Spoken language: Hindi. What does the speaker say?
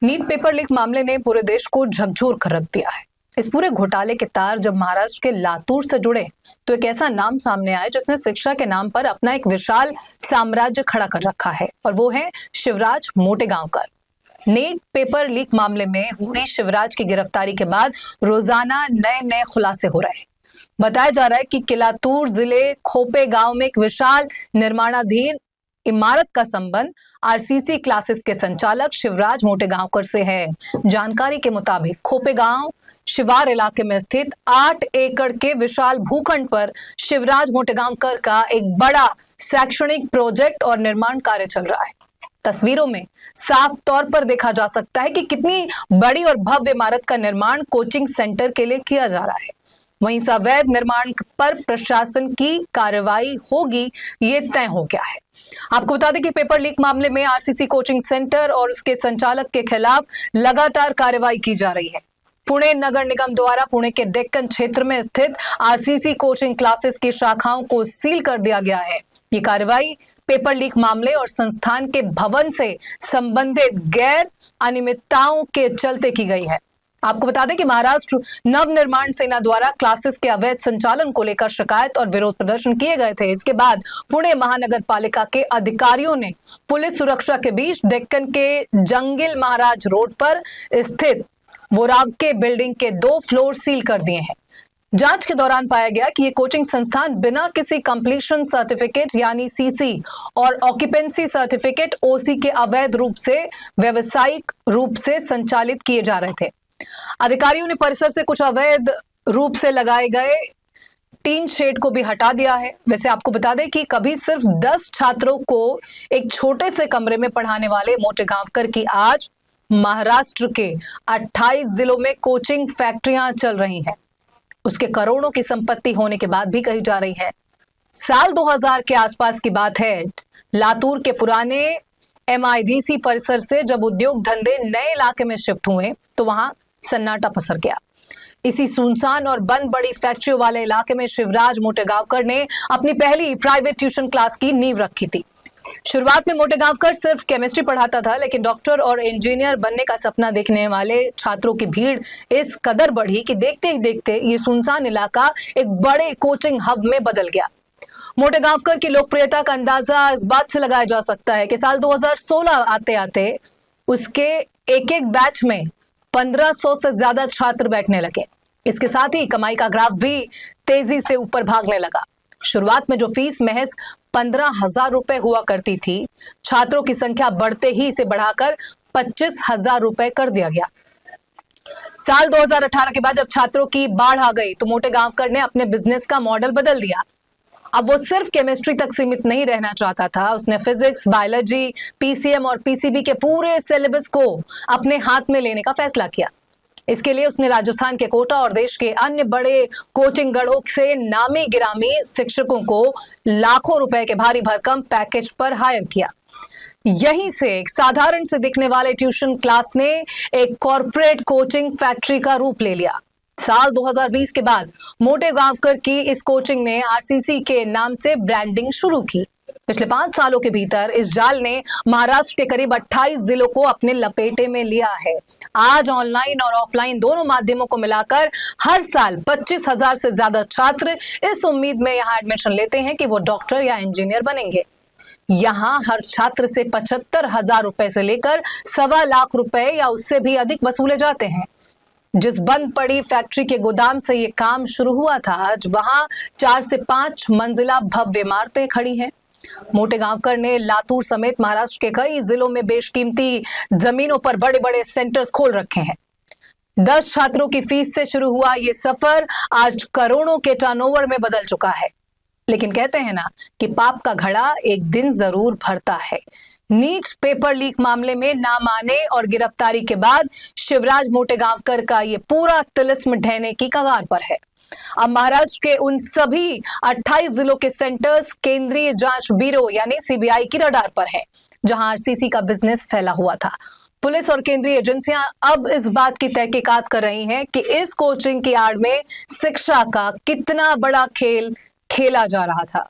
नीट पेपर लीक मामले ने पूरे देश को झकझोर कर रख दिया है। इस पूरे घोटाले के तार जब महाराष्ट्र के लातूर से जुड़े तो एक ऐसा नाम सामने आया जिसने शिक्षा के नाम पर अपना एक विशाल साम्राज्य खड़ा कर रखा है, और वो है Shivraj Motegaonkar. NEET paper leak मामले में हुई शिवराज की गिरफ्तारी के बाद रोजाना नए नए खुलासे हो रहे हैं। बताया जा रहा है कि किलातूर जिले खोपे गांव में एक विशाल निर्माणाधीन इमारत का संबंध आरसीसी क्लासेस के संचालक शिवराज मोटेगांवकर से है। जानकारी के मुताबिक खोपे गांव शिवार इलाके में स्थित 8 एकड़ के विशाल भूखंड पर शिवराज मोटेगांवकर का एक बड़ा शैक्षणिक प्रोजेक्ट और निर्माण कार्य चल रहा है। तस्वीरों में साफ तौर पर देखा जा सकता है कि कितनी बड़ी और भव्य इमारत का निर्माण कोचिंग सेंटर के लिए किया जा रहा है। वहीं इस अवैध निर्माण पर प्रशासन की कार्रवाई होगी, ये तय हो गया है। आपको बता दें कि पेपर लीक मामले में आरसीसी कोचिंग सेंटर और उसके संचालक के खिलाफ लगातार कार्रवाई की जा रही है। पुणे नगर निगम द्वारा पुणे के डेक्कन क्षेत्र में स्थित आरसीसी कोचिंग क्लासेस की शाखाओं को सील कर दिया गया है। ये कार्रवाई पेपर लीक मामले और संस्थान के भवन से संबंधित गैर अनियमितताओं के चलते की गई है। आपको बता दें कि महाराष्ट्र नवनिर्माण सेना द्वारा क्लासेस के अवैध संचालन को लेकर शिकायत और विरोध प्रदर्शन किए गए थे। इसके बाद पुणे महानगर पालिका के अधिकारियों ने पुलिस सुरक्षा के बीच डेक्कन के जंगिल महाराज रोड पर स्थित वोरावके बिल्डिंग के 2 फ्लोर सील कर दिए हैं। जांच के दौरान पाया गया कि ये कोचिंग संस्थान बिना किसी कंप्लीशन सर्टिफिकेट यानी सीसी और ऑक्यूपेंसी सर्टिफिकेट ओसी के अवैध रूप से व्यावसायिक रूप से संचालित किए जा रहे थे। अधिकारियों ने परिसर से कुछ अवैध रूप से लगाए गए टीन शेड को भी हटा दिया है। वैसे आपको बता दें कि कभी सिर्फ 10 छात्रों को एक छोटे से कमरे में पढ़ाने वाले मोटेगांवकर की आज महाराष्ट्र के 28 जिलों में कोचिंग फैक्ट्रियां चल रही हैं। उसके करोड़ों की संपत्ति होने के बाद भी कही जा रही है। साल 2000 के आसपास की बात है। लातूर के पुराने MIDC परिसर से जब उद्योग धंधे नए इलाके में शिफ्ट हुए तो वहां सन्नाटा पसर गया। इसी सुनसान और बंद बड़ी फैक्ट्रियों वाले इलाके में शिवराज मोटेगांवकर ने अपनी पहली प्राइवेट ट्यूशन क्लास की नींव रखी थी। शुरुआत में मोटेगांवकर सिर्फ केमिस्ट्री पढ़ाता था, लेकिन डॉक्टर और इंजीनियर बनने का सपना देखने वाले छात्रों की भीड़ इस कदर बढ़ी कि देखते ही देखते ये सुनसान इलाका एक बड़े कोचिंग हब में बदल गया। मोटेगांवकर की लोकप्रियता का अंदाजा इस बात से लगाया जा सकता है कि साल 2016 आते आते उसके एक बैच में 1500 से ज्यादा छात्र बैठने लगे। इसके साथ ही कमाई का ग्राफ भी तेजी से ऊपर भागने लगा। शुरुआत में जो फीस महज 15,000 रुपए हुआ करती थी, छात्रों की संख्या बढ़ते ही इसे बढ़ाकर 25,000 रुपए कर दिया गया। साल 2018 के बाद जब छात्रों की बाढ़ आ गई तो मोटेगांवकर ने अपने बिजनेस का मॉडल बदल दिया। अब वो सिर्फ केमिस्ट्री तक सीमित नहीं रहना चाहता था। उसने फिजिक्स, बायोलॉजी, PCM और PCB के पूरे सिलेबस को अपने हाथ में लेने का फैसला किया। इसके लिए उसने राजस्थान के कोटा और देश के अन्य बड़े कोचिंग गढ़ों से नामी गिरामी शिक्षकों को लाखों रुपए के भारी भरकम पैकेज पर हायर किया। यहीं से एक साधारण से दिखने वाले ट्यूशन क्लास ने एक कॉर्पोरेट कोचिंग फैक्ट्री का रूप ले लिया। साल 2020 के बाद मोटेगांवकर की इस कोचिंग ने आरसीसी के नाम से ब्रांडिंग शुरू की। पिछले 5 सालों के भीतर इस जाल ने महाराष्ट्र के करीब 28 जिलों को अपने लपेटे में लिया है। आज ऑनलाइन और ऑफलाइन दोनों माध्यमों को मिलाकर हर साल 25,000 से ज्यादा छात्र इस उम्मीद में यहाँ एडमिशन लेते हैं कि वो डॉक्टर या इंजीनियर बनेंगे। यहाँ हर छात्र से 75,000 रुपए से लेकर 1.25 लाख रुपए या उससे भी अधिक वसूले जाते हैं। जिस बंद पड़ी फैक्ट्री के गोदाम से ये काम शुरू हुआ था, आज वहां 4 से 5 मंजिला भव्य इमारतें खड़ी हैं। मोटेगांवकर ने लातूर समेत महाराष्ट्र के कई जिलों में बेशकीमती जमीनों पर बड़े बड़े सेंटर्स खोल रखे हैं। 10 छात्रों की फीस से शुरू हुआ ये सफर आज करोड़ों के टर्नओवर में बदल चुका है। लेकिन कहते हैं ना कि पाप का घड़ा एक दिन जरूर भरता है। नीट पेपर लीक मामले में नाम आने और गिरफ्तारी के बाद शिवराज मोटेगांवकर का ये पूरा तिलिस्म ढहने की कगार पर है। अब महाराष्ट्र के उन सभी 28 जिलों के सेंटर्स केंद्रीय जांच ब्यूरो यानी CBI की रडार पर है, जहां आरसीसी का बिजनेस फैला हुआ था। पुलिस और केंद्रीय एजेंसियां अब इस बात की तहकीकात कर रही हैं कि इस कोचिंग की आड़ में शिक्षा का कितना बड़ा खेल खेला जा रहा था।